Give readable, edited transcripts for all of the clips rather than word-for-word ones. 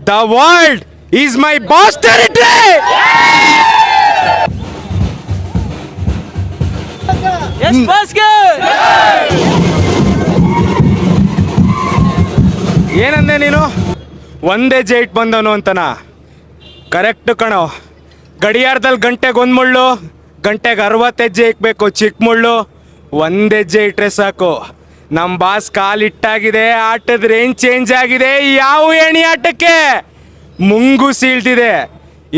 The world is my boss territory. Yes, Bhaskar. ಏನಂದೆ ನೀನು ಒಂದೇ ಜೈಟ್ ಬಂದವನು ಅಂತನ ಕರೆಕ್ಟ್ ಕಣೋ. ಗಡಿಯಾರದಲ್ಲಿ ಗಂಟೆಗೆ ಒಂದು ಮುಳ್ಳು, ಗಂಟೆಗೆ 60 ಹೆಜ್ಜೆ ಇಕ್ಬೇಕು ಚಿಕ್ಕ ಮುಳ್ಳು. ಒಂದೇ ಹೆಜ್ಜೆ ಇಟ್ರೆ ಸಾಕು. ನಮ್ಮ ಬಾಸ್ ಕಾಲಿಟ್ಟಾಗಿದೆ, ಆಟದ ರೇಂಜ್ ಚೇಂಜ್ ಆಗಿದೆ. ಯಾವ ಏಣಿ ಆಟಕ್ಕೆ ಮುಂಗು ಸೀಳ್ತಿದೆ.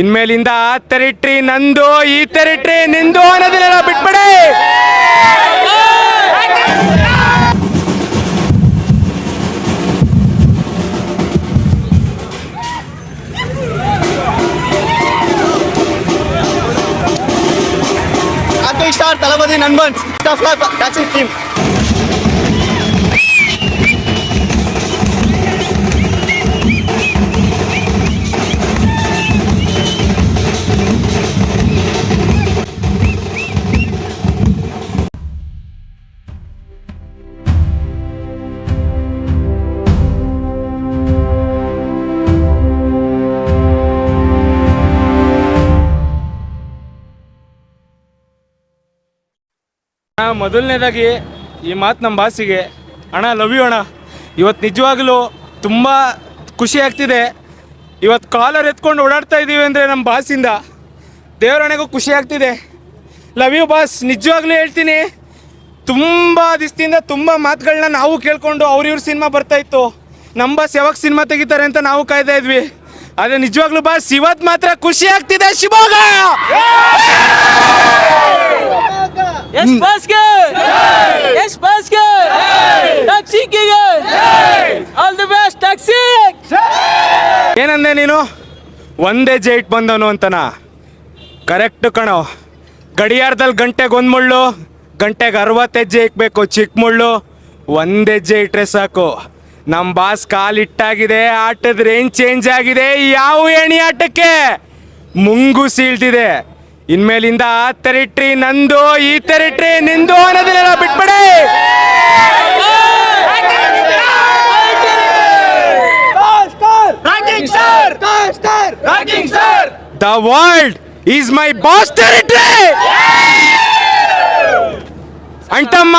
ಇನ್ಮೇಲಿಂದ ಆ ಟೆರಿಟ್ರಿ ನಂದು, ಈ ಟೆರಿಟ್ರಿ ನಿಂದು ಅನ್ನೋದಿಲ್ಲ, ಬಿಟ್ಬಿಡಿ. Star Talabadi Nanban, Staff Lab, Taxi Team. ಮೊದಲನೇದಾಗಿ ಈ ಮಾತು ನಮ್ಮ ಬಾಸಿಗೆ, ಅಣ್ಣ ಲವ್ ಯು ಅಣ್ಣ. ಇವತ್ತು ನಿಜವಾಗ್ಲೂ ತುಂಬ ಖುಷಿ ಆಗ್ತಿದೆ. ಇವತ್ತು ಕಾಲರ್ ಎತ್ಕೊಂಡು ಓಡಾಡ್ತಾ ಇದ್ದೀವಿ ಅಂದರೆ ನಮ್ಮ ಬಾಸಿಂದ ದೇವರಣೆಗೂ ಖುಷಿ ಆಗ್ತಿದೆ. Love you boss. ನಿಜವಾಗ್ಲೂ ಹೇಳ್ತೀನಿ, ತುಂಬ ದಿವಸದಿಂದ ತುಂಬ ಮಾತುಗಳನ್ನ ನಾವು ಕೇಳ್ಕೊಂಡು ಅವ್ರ ಸಿನಿಮಾ ಬರ್ತಾಯಿತ್ತು. ನಮ್ಮ ಬಾಸ್ ಯಾವಾಗ ಸಿನಿಮಾ ತೆಗಿತಾರೆ ಅಂತ ನಾವು ಕಾಯ್ತಾ ಇದ್ವಿ. ಆದರೆ ನಿಜವಾಗ್ಲೂ ಬಾಸ್ ಇವತ್ತು ಮಾತ್ರ ಖುಷಿ ಆಗ್ತಿದೆ. Shivamogga Yes, Bhaskar. Yes, Bhaskar. Taxi King. All the best, Taxi. ಏನಂದೆ ನೀನು ಒಂದೇ ಜೈಟ್ ಬಂದವನು ಅಂತನ ಕರೆಕ್ಟ್ ಕಣೋ. ಗಡಿಯಾರದಲ್ಲಿ ಗಂಟೆಗೆ ಒಂದು ಮುಳ್ಳು, ಗಂಟೆಗೆ 60 ಹೆಜ್ಜೆ ಇಕ್ಬೇಕು ಚಿಕ್ಕ ಮುಳ್ಳು. ಒಂದೇ ಹೆಜ್ಜೆ ಇಟ್ರೆ ಸಾಕು. ನಮ್ಮ ಬಾಸ್ ಕಾಲಿಟ್ಟಾಗಿದೆ, ಆಟದ ರೇಂಜ್ ಚೇಂಜ್ ಆಗಿದೆ. ಯಾವ ಏಣಿ ಆಟಕ್ಕೆ ಮುಂಗು ಸೀಳ್ತಿದೆ. ಇನ್ಮೇಲಿಂದ ಆ ಟೆರಿಟ್ರಿ ನಂದು, ಈ ಟೆರಿಟ್ರಿ ನಿಂದು ಅನ್ನೋದಿಲ್ಲ, ಬಿಟ್ಬಿಡಿ. The world is my boss territory. ಅಂಟಮ್ಮ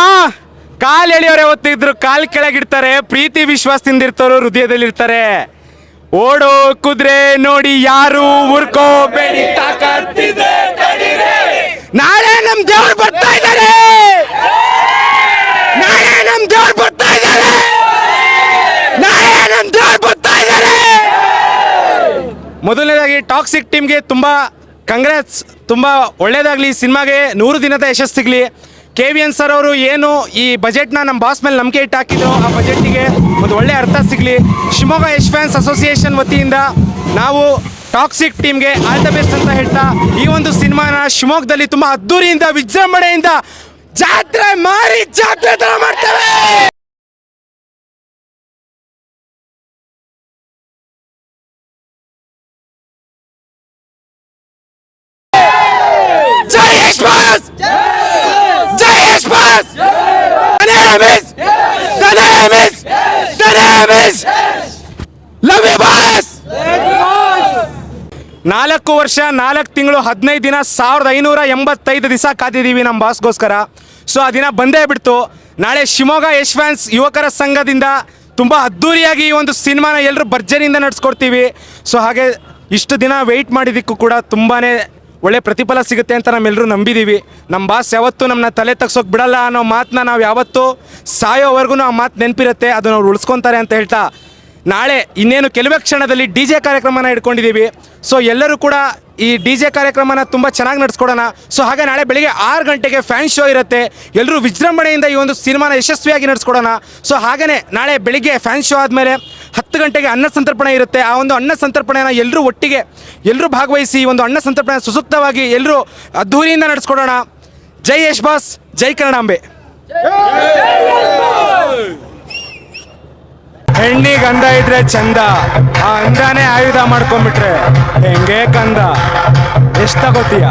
ಕಾಲು ಎಳೆಯೋರೆ ಹೊತ್ತಿದ್ರು ಕಾಲು ಕೆಳಗಿಡ್ತಾರೆ. ಪ್ರೀತಿ ವಿಶ್ವಾಸದಿಂದ ಇರ್ತಾರೋ ಹೃದಯದಲ್ಲಿರ್ತಾರೆ. ಓಡೋ ಕುದುರೆ ನೋಡಿ ಯಾರು ಉರ್ಕೋಬೇಡಿ, ತಾಕತ್ತಿದೆ ನಾಳೆ ನಮ್ ದೇವ್ರು ಬರ್ತಾ ಇದ್ದಾರೆ. ನಾಳೆ ನಮ್ ದೇವ್ರು ಬರ್ತಾ ಇದ್ದಾರೆ. ನಾಳೆ ನಮ್ ದೇವ್ರು ಬರ್ತಾ ಇದ್ದಾರೆ. ಮೊದಲನೇದಾಗಿ ಟಾಕ್ಸಿಕ್ ಟೀಮ್ಗೆ ತುಂಬ ಕಂಗ್ರಾಟ್ಸ್. ತುಂಬ ಒಳ್ಳೇದಾಗಲಿ. ಸಿನಿಮಾಗೆ 100 ದಿನದ ಯಶಸ್ಸು ಸಿಗಲಿ. KVN ಸರ್ ಅವರು ಏನು ಈ ಬಜೆಟ್ನ ನಮ್ಮ ಬಾಸ್ ಮೇಲೆ ನಂಬಿಕೆ ಇಟ್ಟು ಹಾಕಿದ್ರು, ಆ ಬಜೆಟ್ಟಿಗೆ ಒಂದು ಒಳ್ಳೆಯ ಅರ್ಥ ಸಿಗಲಿ. ಶಿವಮೊಗ್ಗ ಯಶ್ ಫ್ಯಾನ್ಸ್ ಅಸೋಸಿಯೇಷನ್ ವತಿಯಿಂದ ನಾವು ಟಾಕ್ಸಿಕ್ ಟೀಮ್ಗೆ ಆಲ್ ದ ಬೆಸ್ಟ್ ಅಂತ ಹೇಳ್ತಾ, ಈ ಒಂದು ಸಿನಿಮಾನ ಶಿವಮೊಗ್ಗದಲ್ಲಿ ತುಂಬ ಅದ್ದೂರಿಯಿಂದ ವಿಜೃಂಭಣೆಯಿಂದ ಜಾತ್ರೆ ಮಾರಿ ಜಾತ್ರೆ ಥರ ಮಾಡ್ತೇವೆ. ಜೈ ಯಶ್ ಬಾಸ್, ಜೈ Yash boss. Love you boss. 4 ವರ್ಷ 4 ತಿಂಗಳು 15 ದಿನ 1585 ದಿವಸ ಕಾದಿದ್ದೀವಿ ನಮ್ಮ ಬಾಸ್ಗೋಸ್ಕರ. ಸೊ ಆ ದಿನ ಬಂದೇ ಬಿಡ್ತು. ನಾಳೆ ಶಿವಮೊಗ್ಗ ಯಶ್ ಫ್ಯಾನ್ಸ್ ಯುವಕರ ಸಂಘದಿಂದ ತುಂಬ ಅದ್ಧೂರಿಯಾಗಿ ಈ ಒಂದು ಸಿನಿಮಾನ ಎಲ್ಲರೂ ಭರ್ಜರಿಯಿಂದ ನಡೆಸ್ಕೊಡ್ತೀವಿ. ಸೊ ಹಾಗೆ ಇಷ್ಟು ದಿನ ವೆಯ್ಟ್ ಮಾಡಿದ್ದಕ್ಕೂ ಕೂಡ ತುಂಬಾ ಒಳ್ಳೆ ಪ್ರತಿಫಲ ಸಿಗುತ್ತೆ ಅಂತ ನಮ್ಮೆಲ್ಲರೂ ನಂಬಿದ್ದೀವಿ. ನಮ್ಮ ಬಾಸ್ ಯಾವತ್ತೂ ನಮ್ಮನ್ನ ತಲೆ ತಗ್ಸೋಕೆ ಬಿಡಲ್ಲ ಅನ್ನೋ ಮಾತನ್ನ ನಾವು ಯಾವತ್ತೂ ಸಾಯೋವರೆಗೂ ಆ ಮಾತು ನೆನಪಿರುತ್ತೆ. ಅದನ್ನು ಅವ್ರು ಉಳಿಸ್ಕೊತಾರೆ ಅಂತ ಹೇಳ್ತಾ, ನಾಳೆ ಇನ್ನೇನು ಕೆಲವೇ ಕ್ಷಣದಲ್ಲಿ DJ ಕಾರ್ಯಕ್ರಮನ ಇಟ್ಕೊಂಡಿದ್ದೀವಿ. ಸೊ ಎಲ್ಲರೂ ಕೂಡ ಈ DJ ಕಾರ್ಯಕ್ರಮನ ತುಂಬ ಚೆನ್ನಾಗಿ ನಡೆಸ್ಕೊಡೋಣ. ಸೊ ಹಾಗೆ ನಾಳೆ ಬೆಳಿಗ್ಗೆ 6 ಗಂಟೆಗೆ ಫ್ಯಾನ್ ಶೋ ಇರುತ್ತೆ. ಎಲ್ಲರೂ ವಿಜೃಂಭಣೆಯಿಂದ ಈ ಒಂದು ಸಿನಿಮಾನ ಯಶಸ್ವಿಯಾಗಿ ನಡೆಸ್ಕೊಡೋಣ. ಸೊ ಹಾಗೆಯೇ ನಾಳೆ ಬೆಳಿಗ್ಗೆ ಫ್ಯಾನ್ ಶೋ ಆದಮೇಲೆ 10 ಗಂಟೆಗೆ ಅನ್ನ ಸಂತರ್ಪಣೆ ಇರುತ್ತೆ. ಆ ಒಂದು ಅನ್ನ ಸಂತರ್ಪಣೆನ ಎಲ್ಲರೂ ಒಟ್ಟಿಗೆ ಎಲ್ಲರೂ ಭಾಗವಹಿಸಿ ಈ ಒಂದು ಅನ್ನ ಸಂತರ್ಪಣೆ ಸುಸೂಕ್ತವಾಗಿ ಎಲ್ಲರೂ ಅದ್ಧೂರಿಯಿಂದ ನಡೆಸ್ಕೊಡೋಣ. ಜೈ ಯಶ್ ಬಾಸ್, ಜೈ ಕನ್ನಡಾಂಬೆ. ಹೆಣ್ಣಿಗೆ ಅಂದ ಇದ್ರೆ ಚಂದ, ಆ ಅಂದಾನೇ ಆಯುಧ ಮಾಡ್ಕೊಂಡ್ಬಿಟ್ರೆ ಹೆಂಗೆ ಕಂದ. ಎಷ್ಟು ತಗೋತೀಯ?